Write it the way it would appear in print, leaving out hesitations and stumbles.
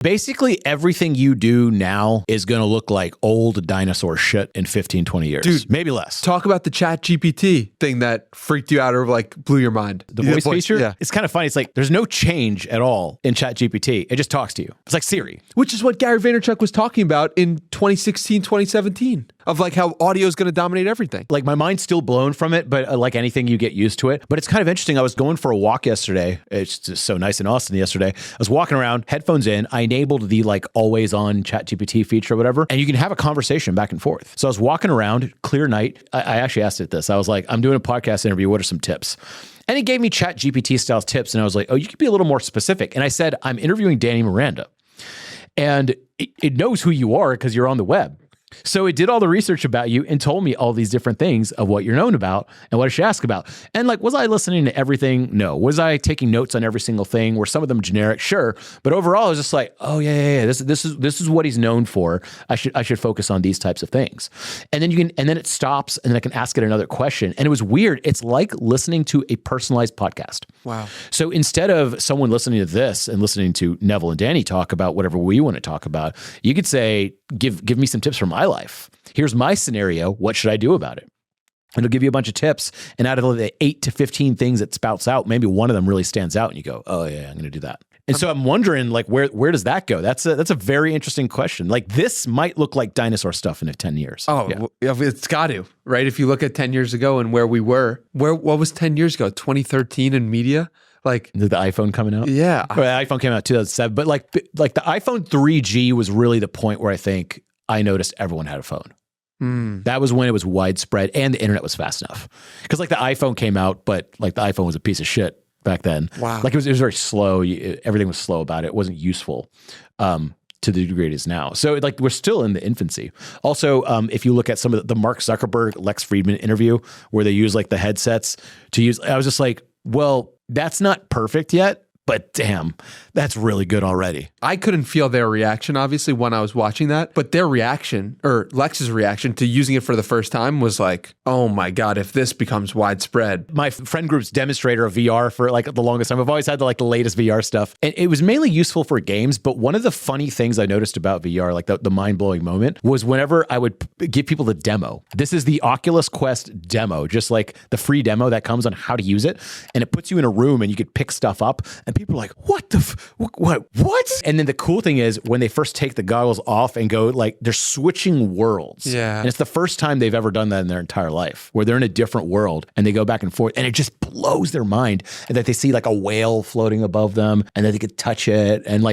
Basically, everything you do now is going to look like old dinosaur shit in 15, 20 years. Dude, maybe less. Talk about the ChatGPT thing that freaked you out or like blew your mind. The voice feature? Yeah. It's kind of funny. It's like there's no change at all in ChatGPT. It just talks to you. It's like Siri. Which is what Gary Vaynerchuk was talking about in 2016, 2017, of like how audio is going to dominate everything. Like my mind's still blown from it, but like anything, you get used to it. But it's kind of interesting. I was going for a walk yesterday. It's just so nice in Austin yesterday. I was walking around, headphones in. I enabled the like always on ChatGPT feature or whatever, and you can have a conversation back and forth. So I was walking around, clear night. I actually asked it this. I was like, I'm doing a podcast interview. What are some tips? And it gave me ChatGPT style tips. And I was like, oh, you could be a little more specific. And I said, I'm interviewing Danny Miranda. And it knows who you are because you're on the web. So it did all the research about you and told me all these different things of what you're known about and what I should ask about. And like, was I listening to everything? No. Was I taking notes on every single thing? Were some of them generic? Sure. But overall, I was just like, oh yeah. This is what he's known for. I should focus on these types of things. And then then it stops and then I can ask it another question. And it was weird. It's like listening to a personalized podcast. Wow. So instead of someone listening to this and listening to Neville and Danny talk about whatever we want to talk about, you could say, give me some tips from my life. Here's my scenario. What should I do about it? And it'll give you a bunch of tips. And out of the 8 to 15 things it spouts out, maybe one of them really stands out and you go, oh yeah, I'm going to do that. And so I'm wondering, like, where does that go? That's a very interesting question. Like, this might look like dinosaur stuff in 10 years. Oh, yeah. It's got to, right? If you look at 10 years ago and where we were, what was 10 years ago? 2013 in media? Like the iPhone coming out? Yeah. Well, the iPhone came out 2007, but like the iPhone 3G was really the point where I think I noticed everyone had a phone. That was when it was widespread and the internet was fast enough. Because like the iPhone came out, but like the iPhone was a piece of shit back then. Wow. Like it was very slow. Everything was slow about it. It wasn't useful to the degree it is now. So like we're still in the infancy. Also, if you look at some of the Mark Zuckerberg, Lex Friedman interview where they use like the headsets to use, I was just like, well, that's not perfect yet, but damn, that's really good already. I couldn't feel their reaction, obviously, when I was watching that, but their reaction, or Lex's reaction to using it for the first time was like, oh my God, if this becomes widespread. My friend group's demonstrator of VR for like the longest time. I've always had the latest VR stuff. And it was mainly useful for games, but one of the funny things I noticed about VR, like the mind-blowing moment, was whenever I would give people the demo. This is the Oculus Quest demo, just like the free demo that comes on how to use it. And it puts you in a room and you could pick stuff up. And people are like, what the, what? And then the cool thing is when they first take the goggles off and go, like, they're switching worlds. Yeah. And it's the first time they've ever done that in their entire life, where they're in a different world and they go back and forth and it just blows their mind. And that they see like a whale floating above them and that they could touch it. And like,